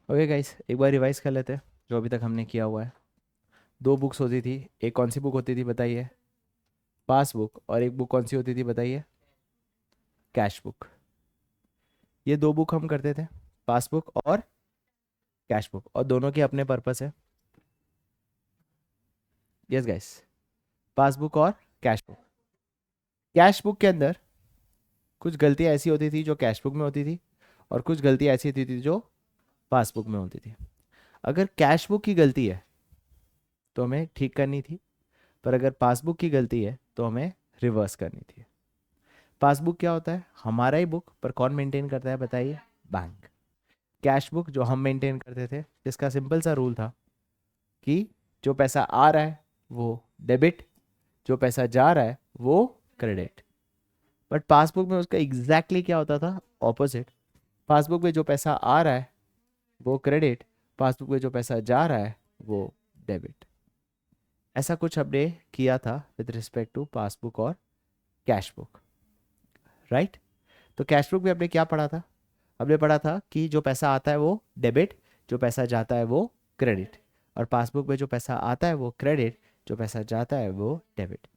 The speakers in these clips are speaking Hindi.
ओके गाइस, एक बार रिवाइज कर लेते हैं जो अभी तक हमने किया हुआ है। दो बुक्स होती थी। एक कौन सी बुक होती थी बताइए? पासबुक। और एक बुक कौन सी होती थी बताइए? Cash book. ये दो बुक हम करते थे, पासबुक और कैश बुक, और दोनों के अपने पर्पस है। यस गाइस, पासबुक और कैश बुक। कैश बुक के अंदर कुछ गलतियां ऐसी होती थी जो कैश बुक में होती थी, और कुछ गलतियां ऐसी होती थी जो पासबुक में होती थी। अगर कैश बुक की गलती है तो हमें ठीक करनी थी, पर अगर पासबुक की गलती है तो हमें रिवर्स करनी थी। पासबुक क्या होता है? हमारा ही बुक, पर कौन मेंटेन करता है बताइए? बैंक। कैश बुक जो हम मेंटेन करते थे, जिसका सिंपल सा रूल था कि जो पैसा आ रहा है वो डेबिट, जो पैसा जा रहा है वो क्रेडिट। बट पासबुक में उसका एग्जैक्टली क्या होता था? ऑपोजिट। पासबुक में जो पैसा आ रहा है वो क्रेडिट, पासबुक में जो पैसा जा रहा है वो डेबिट। ऐसा कुछ हमने किया था विद रिस्पेक्ट टू पासबुक और कैश बुक, राइट? तो कैश बुक में हमने क्या पढ़ा था? हमने पढ़ा था कि जो पैसा आता है वो डेबिट, जो पैसा जाता है वो क्रेडिट। और पासबुक में जो पैसा आता है वो क्रेडिट, जो पैसा जाता है वो डेबिट।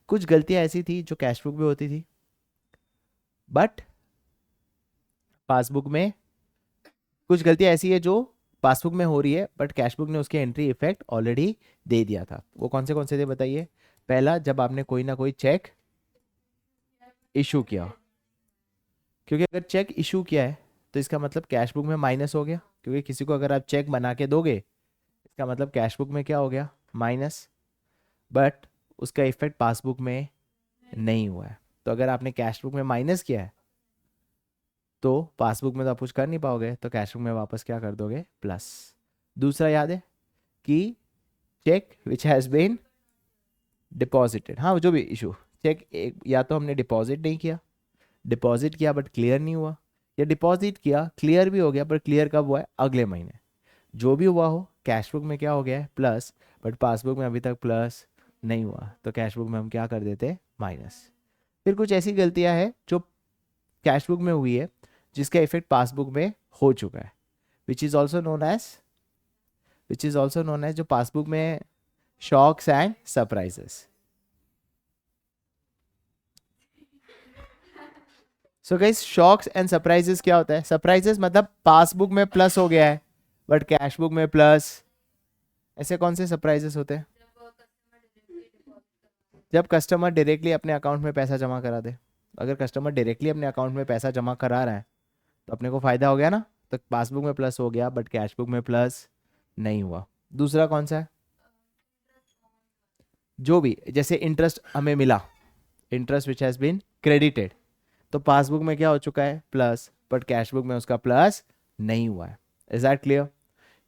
कुछ गलतियां ऐसी थी जो कैश बुक में होती थी, बट पासबुक में कुछ गलतियां ऐसी है जो पासबुक में हो रही है, बट कैश बुक ने उसके एंट्री इफेक्ट ऑलरेडी दे दिया था। वो कौन से थे बताइए? पहला, जब आपने कोई ना कोई चेक इशू किया, क्योंकि अगर चेक इशू किया है तो इसका मतलब कैश बुक में माइनस हो गया, क्योंकि किसी को अगर आप चेक बना के दोगे इसका मतलब कैश बुक में क्या हो गया? माइनस। बट उसका इफेक्ट पासबुक में नहीं हुआ है। तो अगर आपने कैश बुक में माइनस किया है तो पासबुक में तो आप कुछ कर नहीं पाओगे, तो कैश बुक में वापस क्या कर दोगे? प्लस। दूसरा याद है कि cheque which has been deposited, हाँ जो भी इशू, चेक एक या तो हमने डिपॉजिट नहीं किया, डिपॉजिट किया बट क्लियर नहीं हुआ, या डिपॉजिट किया क्लियर भी हो गया पर क्लियर कब हुआ है? अगले महीने। जो भी हुआ हो, कैश बुक में क्या हो गया है? प्लस। बट पासबुक में अभी तक प्लस नहीं हुआ, तो कैश बुक में हम क्या कर देते? माइनस। फिर कुछ ऐसी गलतियां हैं जो कैश बुक में हुई है जिसका इफेक्ट पासबुक में हो चुका है, which is also known as जो पासबुक में shocks and surprises. So guys, shocks and surprises क्या होता है? सरप्राइजेस मतलब पासबुक में प्लस हो गया है बट कैश बुक में प्लस। ऐसे कौन से सरप्राइजेस होते हैं? जब कस्टमर डायरेक्टली अपने अकाउंट में पैसा जमा करा दे। अगर कस्टमर डायरेक्टली अपने अकाउंट में पैसा जमा करा रहा है तो अपने को फायदा हो गया ना, तो पासबुक में प्लस हो गया बट कैश बुक में प्लस नहीं हुआ। दूसरा कौन सा है? जो भी, जैसे इंटरेस्ट हमें मिला, interest which has been credited, तो पासबुक में क्या हो चुका है? प्लस, बट कैश बुक में उसका प्लस नहीं हुआ है। Is that clear?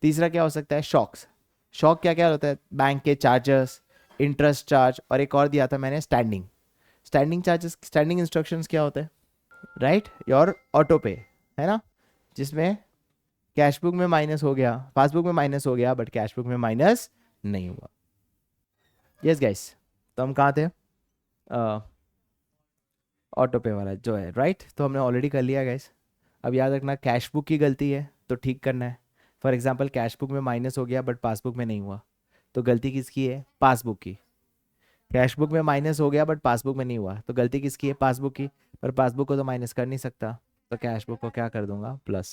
तीसरा क्या हो सकता है? शॉक्स। शॉक क्या क्या होता है? बैंक के चार्जेस, इंटरेस्ट चार्ज, और एक और दिया था मैंने, standing. Standing charges, standing instructions क्या होते हैं? राइट, योर ऑटो पे, है ना? जिसमें कैश बुक में माइनस हो गया, पासबुक में माइनस हो गया बट कैश बुक में माइनस नहीं हुआ। यस गाइस, तो हम कहाँ थे? ऑटो पे वाला जो है, राइट? तो हमने ऑलरेडी कर लिया गाइस। अब याद रखना, कैश बुक की गलती है तो ठीक करना है। फॉर एग्जांपल कैश बुक में माइनस हो गया बट पासबुक में नहीं हुआ, तो गलती किसकी है? पासबुक की। कैश बुक में माइनस हो गया बट पासबुक में नहीं हुआ, तो गलती किसकी है? पासबुक की। पर पासबुक को तो माइनस कर नहीं सकता, तो कैश बुक को क्या कर दूंगा? Plus,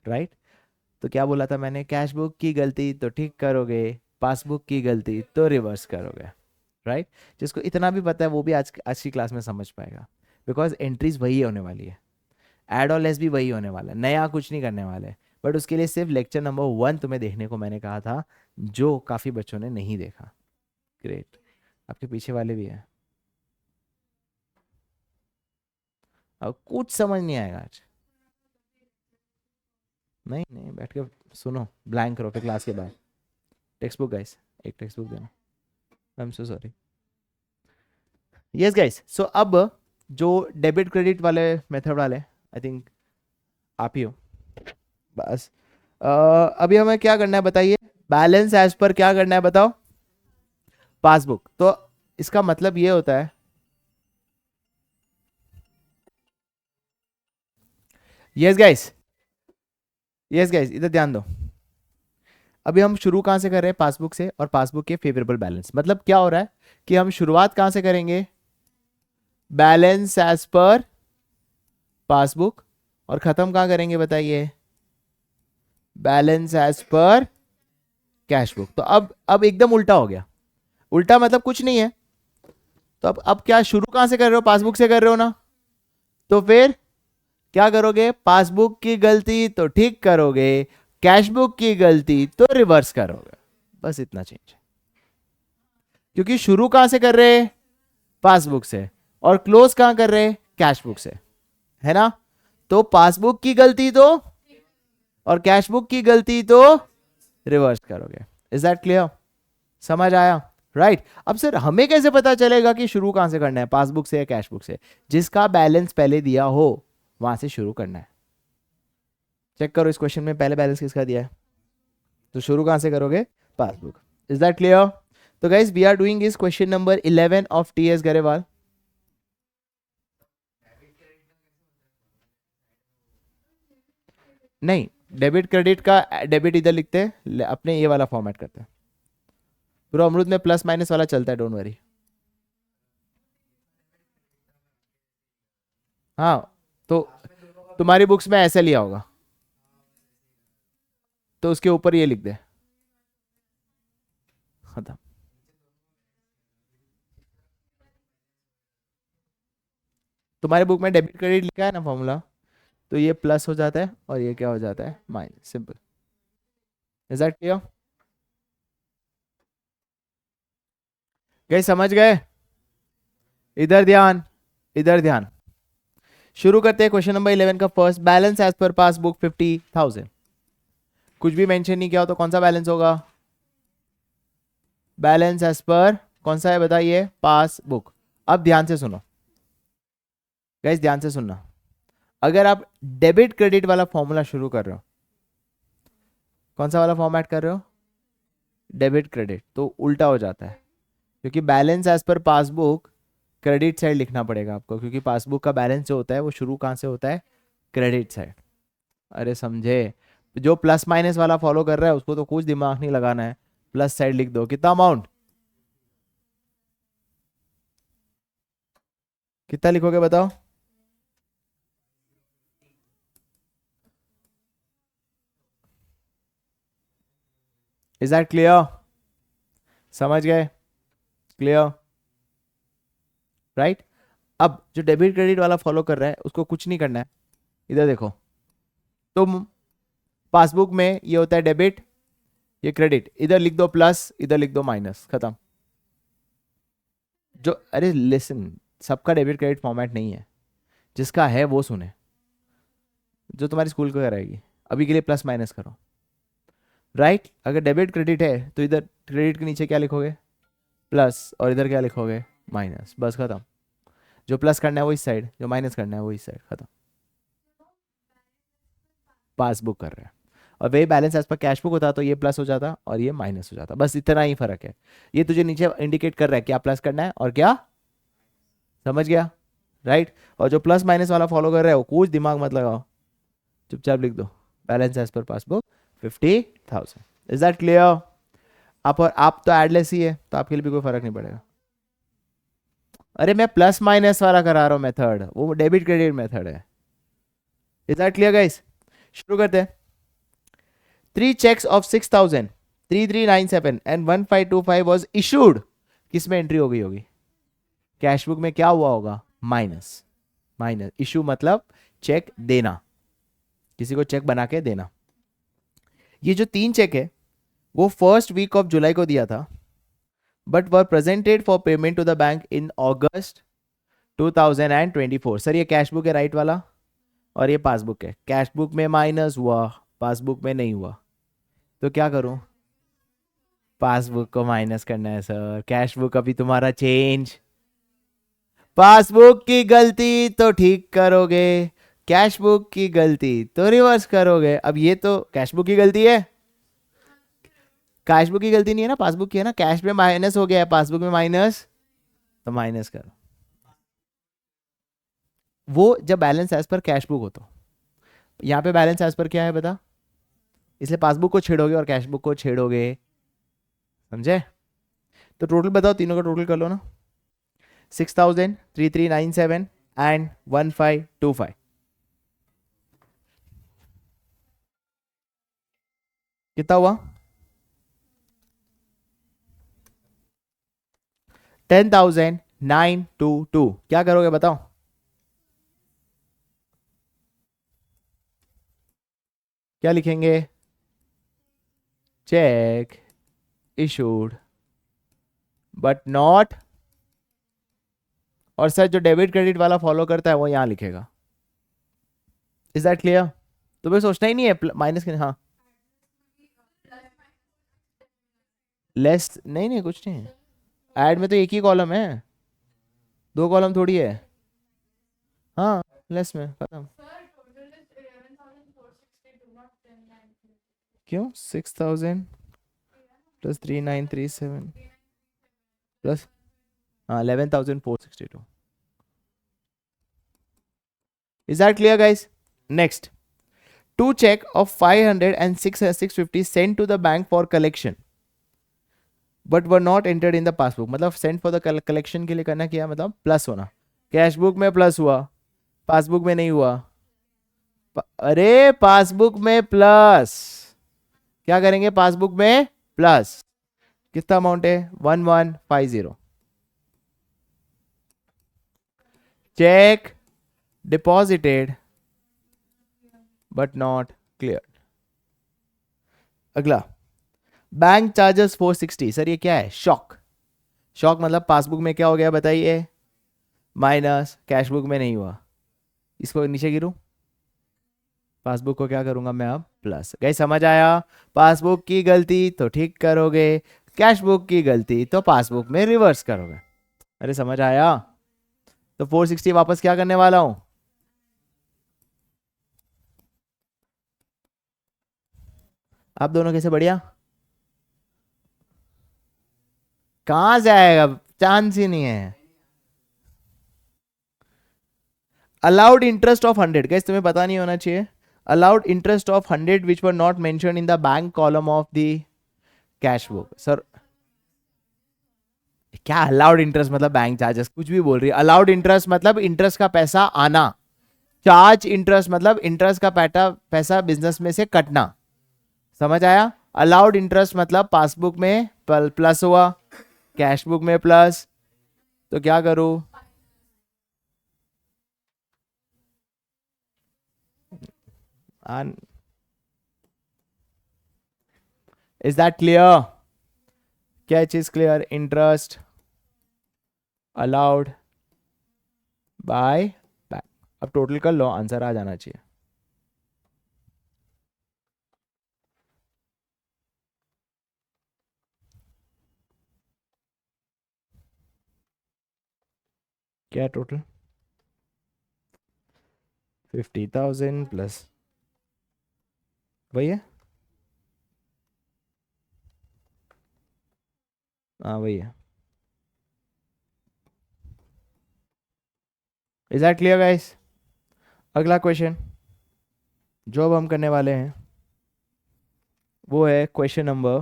right? तो क्या बोला था मैंने? कैश बुक की गलती तो ठीक करोगे, पासबुक की गलती तो रिवर्स करोगे, राइट? जिसको इतना भी पता है वो भी आज आज की क्लास में समझ पाएगा, बिकॉज एंट्रीज वही होने वाली है, एड और लेस भी वही होने वाला है, नया कुछ नहीं करने वाले। बट उसके लिए सिर्फ लेक्चर नंबर 1 तुम्हें देखने को मैंने कहा था, जो काफ़ी बच्चों ने नहीं देखा। ग्रेट, आपके पीछे वाले भी हैं। अब कुछ समझ नहीं आएगा आज? नहीं नहीं, बैठ के सुनो, ब्लैंक करो फिर क्लास के बाद। टेक्स्ट बुक गाइस, एक टेक्स्ट बुक देना। I am so sorry. Yes guys, so अब जो डेबिट क्रेडिट वाले मेथड वाले, आई थिंक आप ही हो बस। अभी हमें क्या करना है बताइए? बैलेंस एज पर क्या करना है बताओ? पासबुक। तो इसका मतलब ये होता है, यस गाइस, यस गाइस, इधर ध्यान दो। अभी हम शुरू कहाँ से कर रहे हैं? पासबुक से, और पासबुक के फेवरेबल बैलेंस। मतलब क्या हो रहा है कि हम शुरुआत कहाँ से करेंगे? बैलेंस एज पर पासबुक, और खत्म कहाँ करेंगे बताइए? Balance as per cash book. तो अब एकदम उल्टा हो गया। उल्टा मतलब कुछ नहीं है। तो अब क्या, शुरू कहाँ से कर रहे हो? पासबुक से कर रहे हो ना? तो फिर क्या करोगे? पासबुक की गलती तो ठीक करोगे, कैश बुक की गलती तो रिवर्स करोगे। बस इतना चेंज है। क्योंकि शुरू कहां से कर रहे हैं? पासबुक से, और क्लोज कहां कर रहे हैं? कैश बुक से, है ना? तो पासबुक की गलती तो, और कैश बुक की गलती तो रिवर्स करोगे। Is that clear? समझ आया? राइट अब सर हमें कैसे पता चलेगा कि शुरू कहां से करना है, पासबुक से या कैश बुक से? जिसका बैलेंस पहले दिया हो वहां से शुरू करना है। चेक करो इस क्वेश्चन में पहले बैलेंस किसका दिया है, तो शुरू कहां से करोगे? पासबुक। Is that clear? तो guys we are doing is question number 11 of TS Grewal. नहीं, डेबिट क्रेडिट का डेबिट इधर लिखते हैं, अपने ये वाला फॉर्मेट करते हैं। पूरा अमरूद में प्लस माइनस वाला चलता है, डोंट वरी। हाँ, तो तुम्हारी बुक्स में ऐसे लिया होगा, तो उसके ऊपर ये लिख दे, खत्म। तुम्हारे बुक में डेबिट क्रेडिट लिखा है ना फॉर्मूला, तो ये प्लस हो जाता है और ये क्या हो जाता है? Minus. Simple. Is that clear? गए? समझ गए? इधर ध्यान, इधर ध्यान। शुरू करते हैं क्वेश्चन नंबर 11 का first. Balance as per passbook 50,000। कुछ भी मेंशन नहीं किया हो तो कौन सा बैलेंस होगा? बैलेंस एज पर कौन सा है बताइए? पासबुक। अब ध्यान से सुनो गाइस, ध्यान से सुनना। अगर आप डेबिट क्रेडिट वाला फॉर्मूला शुरू कर रहे हो, कौन सा वाला फॉर्मेट कर रहे हो? डेबिट क्रेडिट, तो उल्टा हो जाता है। क्योंकि balance as per passbook credit side लिखना पड़ेगा आपको, क्योंकि पासबुक का बैलेंस जो होता है वो शुरू कहां से होता है? Credit side. अरे समझे? जो प्लस माइनस वाला फॉलो कर रहा है उसको तो कुछ दिमाग नहीं लगाना है, प्लस साइड लिख दो। कितना अमाउंट? कितना लिखोगे बताओ? Is that clear? समझ गए? क्लियर? राइट। अब जो डेबिट क्रेडिट वाला फॉलो कर रहा है उसको कुछ नहीं करना है। इधर देखो, तुम पासबुक में ये होता है डेबिट, ये क्रेडिट, इधर लिख दो प्लस, इधर लिख दो माइनस, खत्म। जो, अरे लिसन, सबका डेबिट क्रेडिट फॉर्मेट नहीं है, जिसका है वो सुने, जो तुम्हारी स्कूल को कराएगी। अभी के लिए प्लस माइनस करो। राइट अगर डेबिट क्रेडिट है तो इधर क्रेडिट के नीचे क्या लिखोगे? प्लस, और इधर क्या लिखोगे? माइनस। बस खत्म। जो प्लस करना है वो इस साइड, जो माइनस करना है वो इस साइड, खत्म। पासबुक कर रहे हैं, और वही balance as per cash book होता तो ये प्लस हो जाता और ये माइनस हो जाता। बस इतना ही फर्क है। ये तुझे नीचे इंडिकेट कर रहा है क्या प्लस करना है और क्या, समझ गया? राइट और जो प्लस माइनस वाला फॉलो कर रहा है वो कुछ दिमाग मत लगाओ, चुपचाप लिख दो balance as per passbook 50,000। Is that clear? आप, और आप तो एडलेस ही है तो आपके लिए भी कोई फर्क नहीं पड़ेगा। अरे मैं प्लस माइनस वाला करा रहा हूँ मेथड, वो डेबिट क्रेडिट मेथड है। Is that clear guys? शुरू करते हैं। 3 checks of 6,000, 3,397 and 1,525 was issued। किस में एंट्री हो गई होगी? कैश बुक में क्या हुआ होगा? माइनस। माइनस इशू मतलब चेक देना, किसी को चेक बना के देना। ये जो 3 चेक है वो फर्स्ट वीक ऑफ जुलाई को दिया था, but were presented for payment to the bank in August 2024। Sir ये कैश बुक है राइट वाला, और ये पासबुक है। कैश बुक में माइनस हुआ, पासबुक में नहीं हुआ, तो क्या करूं? पासबुक को माइनस करना है सर। कैश बुक अभी तुम्हारा चेंज, पासबुक की गलती तो ठीक करोगे, कैश बुक की गलती तो रिवर्स करोगे। अब ये तो कैश बुक की गलती है, कैश बुक की गलती नहीं है ना, पासबुक की है ना। कैश में माइनस हो गया है, पासबुक में माइनस, तो माइनस करो। वो जब balance as per cash book हो तो यहाँ पे बैलेंस एज पर क्या है बता? इसलिए पासबुक को छेड़ोगे और कैश बुक को छेड़ोगे, समझे? तो टोटल बताओ, तीनों का टोटल कर लो ना। 6000, 3397 एंड 1525 कितना हुआ? 10,922। क्या करोगे बताओ? क्या लिखेंगे? चेक इशूड बट नॉट, और सर जो डेबिट क्रेडिट वाला फॉलो करता है वो यहां लिखेगा। Is that clear? तुम्हें सोचना ही नहीं है माइनस के, हाँ लेस नहीं नहीं कुछ नहीं है। ऐड में तो एक ही कॉलम है, दो कॉलम थोड़ी है। हाँ लेस में खत्म। क्यों 6000 प्लस 3937 प्लस, हाँ 11,462। Is that clear guys? Next, two check of 500 and 650 sent to the bank for collection but were not entered in the passbook। मतलब sent for the collection के लिए करना क्या, मतलब प्लस होना। कैश बुक में प्लस हुआ, पासबुक में नहीं हुआ। अरे पासबुक में प्लस, क्या करेंगे पासबुक में प्लस। कितना अमाउंट है? 1150। Check deposited but not clear. अगला, बैंक चार्जेस 460। सर ये क्या है? शॉक। शॉक मतलब पासबुक में क्या हो गया बताइए? माइनस, कैश बुक में नहीं हुआ। इसको नीचे गिरूं, पासबुक को क्या करूंगा मैं अब? प्लस। गई समझ आया? पासबुक की गलती तो ठीक करोगे, कैश बुक की गलती तो पासबुक में रिवर्स करोगे। अरे समझ आया? तो 460 वापस क्या करने वाला हूं? आप दोनों कैसे? बढ़िया। कहां जाएगा, चांस ही नहीं है। अलाउड इंटरेस्ट ऑफ 100, गाइस तुम्हें पता नहीं होना चाहिए। Allowed interest of 100 which were not mention in the bank column of the cash book. Sir क्या अलाउड इंटरेस्ट मतलब बैंक चार्जेस? कुछ भी बोल रही है। अलाउड इंटरेस्ट मतलब इंटरेस्ट का पैसा आना, चार्ज इंटरेस्ट मतलब इंटरेस्ट का पैसा बिजनेस में से कटना। समझ आया? अलाउड इंटरेस्ट मतलब पासबुक में प्लस हुआ, कैश बुक में प्लस, तो क्या करूं? Is that clear? क्या चीज clear? Interest allowed by bank. अब टोटल कर लो, आंसर आ जाना चाहिए। क्या टोटल? 50,000 प्लस वही है, हाँ वही है। Is that clear guys? अगला क्वेश्चन जो अब हम करने वाले हैं वो है क्वेश्चन नंबर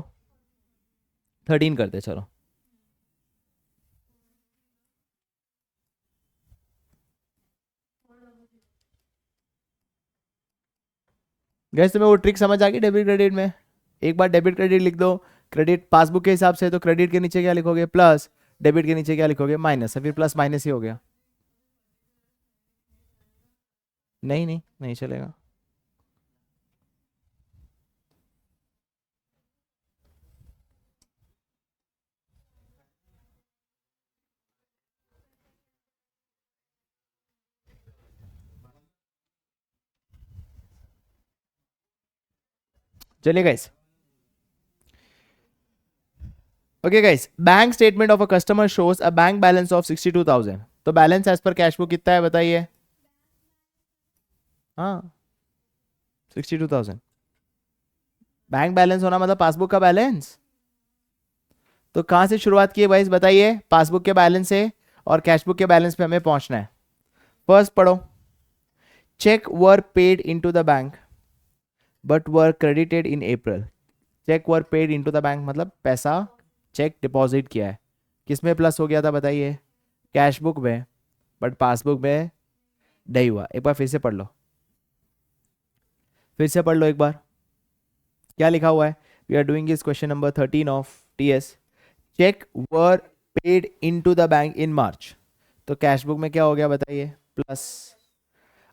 13 करते चलो। गैस तुम्हें वो ट्रिक समझ आ गई डेबिट क्रेडिट में? एक बार डेबिट क्रेडिट लिख दो, क्रेडिट पासबुक के हिसाब से, तो क्रेडिट के नीचे क्या लिखोगे? प्लस, डेबिट के नीचे क्या लिखोगे? माइनस, फिर प्लस माइनस ही हो गया। नहीं नहीं नहीं चलेगा। चलिए guys, okay guys, bank statement of a customer shows a bank balance of 62,000। तो balance as per cash book कितना है बताइए? हाँ 62,000। बैंक बैलेंस होना मतलब पासबुक का बैलेंस। तो कहां से शुरुआत की है भाई बताइए? पासबुक के बैलेंस से, और कैश बुक के बैलेंस पे हमें पहुंचना है। फर्स्ट पढ़ो, cheque were paid into the bank, but were credited in April. Cheque were paid into the bank, मतलब पैसा चेक डिपॉजिट किया है, किस में प्लस हो गया था बताइए, कैश बुक में, बट पासबुक में नहीं हुआ। एक बार फिर से पढ़ लो, फिर से पढ़ लो एक बार, क्या लिखा हुआ है। We are doing is question number 13 of TS. Cheque were paid into the bank in March, तो कैश बुक में क्या हो गया बताइए, प्लस।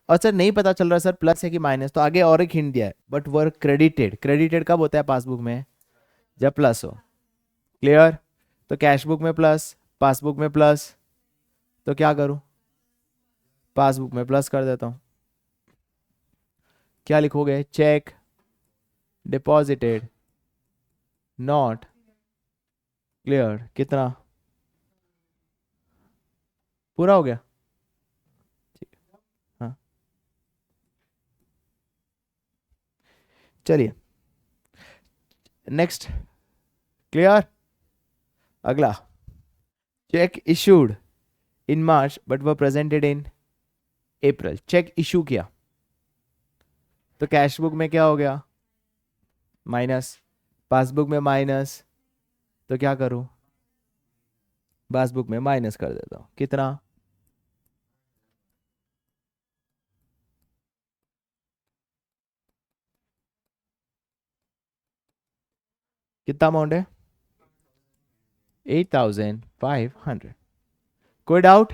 और सर नहीं पता चल रहा सर प्लस है कि माइनस, तो आगे और एक हिंट दिया है, बट वर क्रेडिटेड। क्रेडिटेड कब होता है पासबुक में, जब प्लस हो। क्लियर। तो कैश बुक में प्लस, पासबुक में प्लस, तो क्या करूं, पासबुक में प्लस कर देता हूं। क्या लिखोगे, चेक डिपॉजिटेड नॉट क्लियर, कितना पूरा हो गया। हाँ चलिए नेक्स्ट, क्लियर। अगला, cheque issued in March but were presented in April. Cheque issue किया, तो कैश बुक में क्या हो गया, माइनस, पासबुक में माइनस, तो क्या करूं, पासबुक में माइनस कर देता हूं, कितना, कितना अमाउंट है, 8500। कोई डाउट,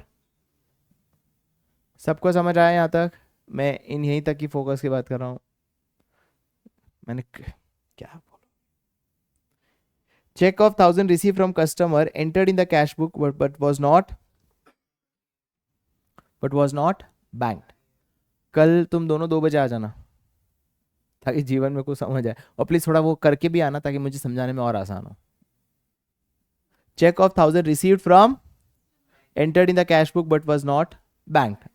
सबको समझ आया यहाँ तक। मैं इन यहीं तक की फोकस की बात कर रहा हूँ। मैंने क्या बोला, cheque of 1000 receive from customer entered in the cash book but was not banked. कल तुम दोनों 2 बजे आ जाना, ताकि जीवन में कुछ समझ आए, और प्लीज थोड़ा वो करके भी आना ताकि मुझे समझाने में और आसान हो। Cheque of 1000 received from entered in the cash book but was not banked.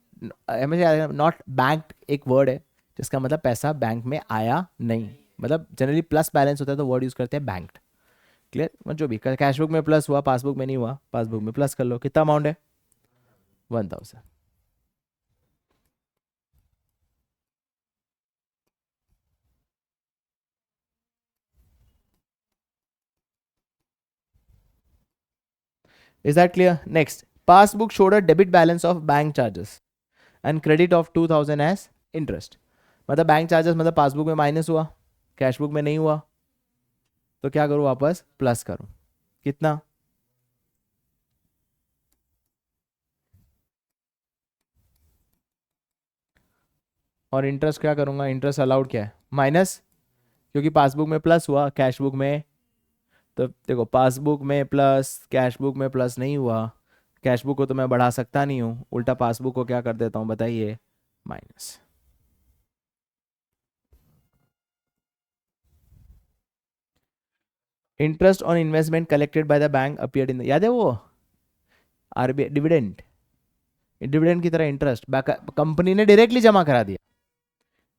हमेशा नॉट बैंक्ड एक वर्ड है जिसका मतलब पैसा बैंक में आया नहीं, मतलब जनरली प्लस बैलेंस होता है तो वर्ड यूज करते हैं बैंक्ड। क्लियर, मतलब जो भी कैश बुक में प्लस हुआ, पासबुक में नहीं हुआ, पासबुक में प्लस कर लो। कितना अमाउंट है, 1000। Is that clear? Next, passbook showed a debit balance of bank charges and credit of 2000 as interest. मतलब बैंक चार्जेस मतलब पासबुक में माइनस हुआ, कैश बुक में नहीं हुआ, तो क्या करूं, वापस प्लस करूं, कितना, और इंटरेस्ट क्या करूंगा, इंटरेस्ट अलाउड क्या है, माइनस, क्योंकि पासबुक में प्लस हुआ, कैश बुक में, तो देखो पासबुक में प्लस, कैश बुक में प्लस नहीं हुआ, कैश बुक को तो मैं बढ़ा सकता नहीं हूं, उल्टा पासबुक को क्या कर देता हूं बताइए, minus. Interest on investment collected by the bank appeared in, याद है वो आरबीआई डिविडेंड, डिविडेंड की तरह इंटरेस्ट कंपनी ने डायरेक्टली जमा करा दिया,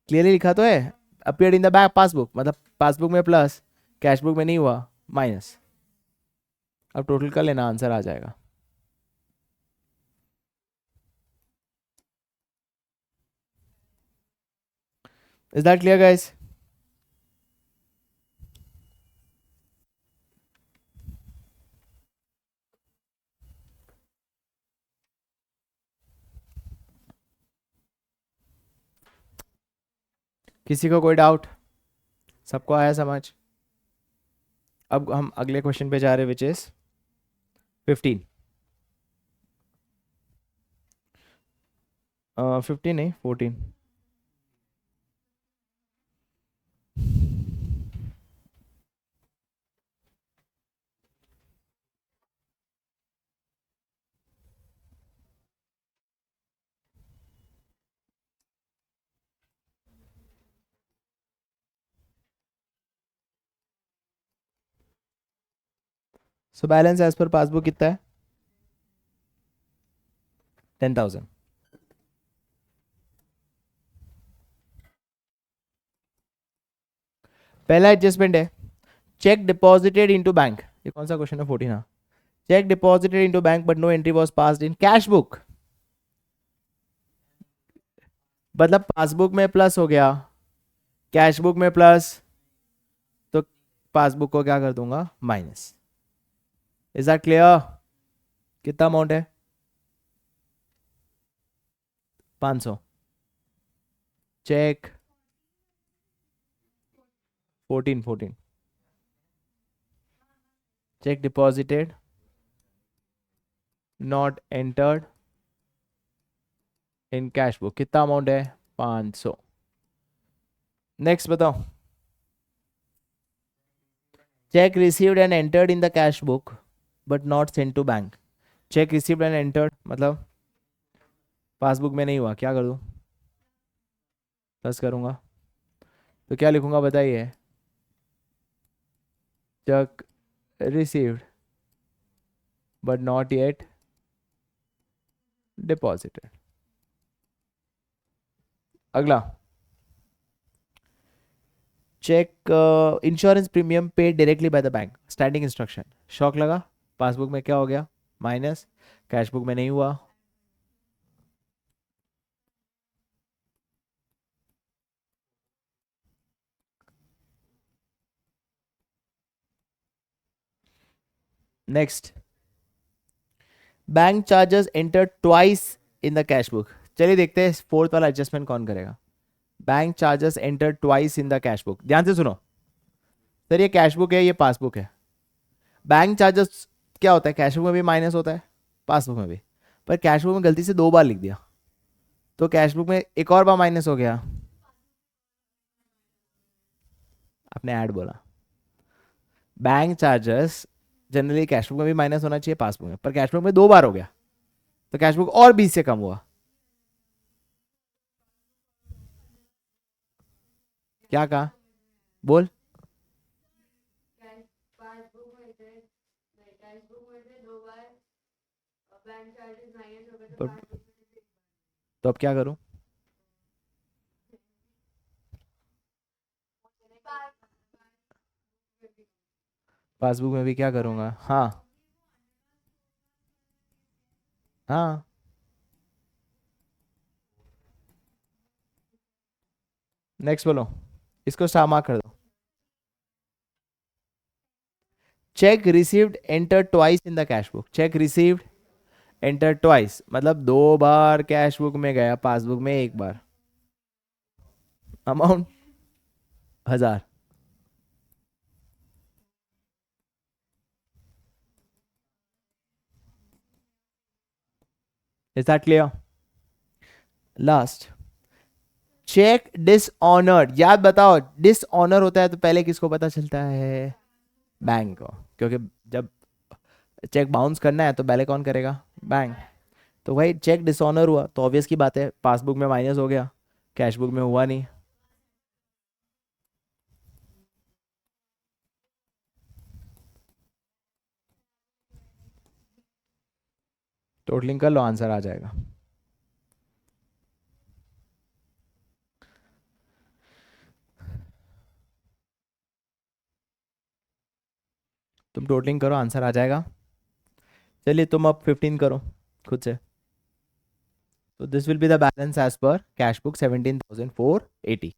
क्लियरली लिखा तो है, appeared in the bank passbook, मतलब पासबुक में प्लस, कैश बुक में नहीं हुआ, माइनस। अब टोटल कर लेना, आंसर आ जाएगा। Is that clear guys? किसी को कोई डाउट, सबको आया समझ? अब हम अगले क्वेश्चन पे जा रहे, विच इज 15। 15 नहीं, 14। So balance as per passbook कितना है, 10,000। पहला एडजस्टमेंट है, चेक डिपॉजिटेड इनटू बैंक, ये कौन सा क्वेश्चन है, 14। हाँ, cheque deposited into bank but no entry was passed in cash book, मतलब पासबुक में प्लस हो गया, कैश बुक में प्लस, तो पासबुक को क्या कर दूंगा, माइनस। Is that clear? कितना अमाउंट है? 500। Cheque 14 cheque deposited not entered in cash book. कितना अमाउंट है? 500। नेक्स्ट बताओ। Cheque received and entered in the cash book but not send to bank. Cheque received and entered मतलब पासबुक में नहीं हुआ, क्या कर दूं? प्लस करूंगा तो क्या लिखूंगा बताइए? Cheque received but not yet deposited. अगला, cheque insurance premium paid directly by the bank, standing instruction. Shock लगा, पासबुक में क्या हो गया, माइनस, कैश बुक में नहीं हुआ। Next, bank charges enter twice in the cash book. चलिए देखते हैं फोर्थ वाला एडजस्टमेंट कौन करेगा। Bank charges enter twice in the cash book. ध्यान से सुनो सर, ये कैश बुक है, ये पासबुक है। बैंक चार्जेस क्या होता है, कैश बुक में भी माइनस होता है, पासबुक में भी। पर कैश बुक में गलती से 2 बार लिख दिया, तो कैश बुक में एक और बार माइनस हो गया। आपने ऐड बोला। Bank charges generally cash book में भी माइनस होना चाहिए, पासबुक में, पर कैश बुक में 2 बार हो गया, तो कैश बुक और 20 से कम हुआ। क्या कहा, बोल। तो, तो अब क्या करूं? पासबुक में भी क्या करूंगा? हाँ हाँ। नेक्स्ट बोलो, इसको स्टार मार्क कर दो। Check received enter twice in the cash book. Check received enter twice मतलब 2 बार कैश बुक में गया, पासबुक में 1 बार। Amount 1000। Is that clear? Last, cheque dishonoured. याद बताओ, डिसऑनर होता है तो पहले किसको पता चलता है? बैंक को, क्योंकि जब चेक बाउंस करना है तो पहले कौन करेगा? बैंक। तो भाई चेक डिसऑनर हुआ तो ऑब्वियस की बात है, पासबुक में माइनस हो गया, कैश बुक में हुआ नहीं। टोटलिंग कर लो, आंसर आ जाएगा। तुम टोटलिंग करो, आंसर आ जाएगा। चलिए तुम अब 15 करो खुद से। तो this will be the balance as per cash book 17,480।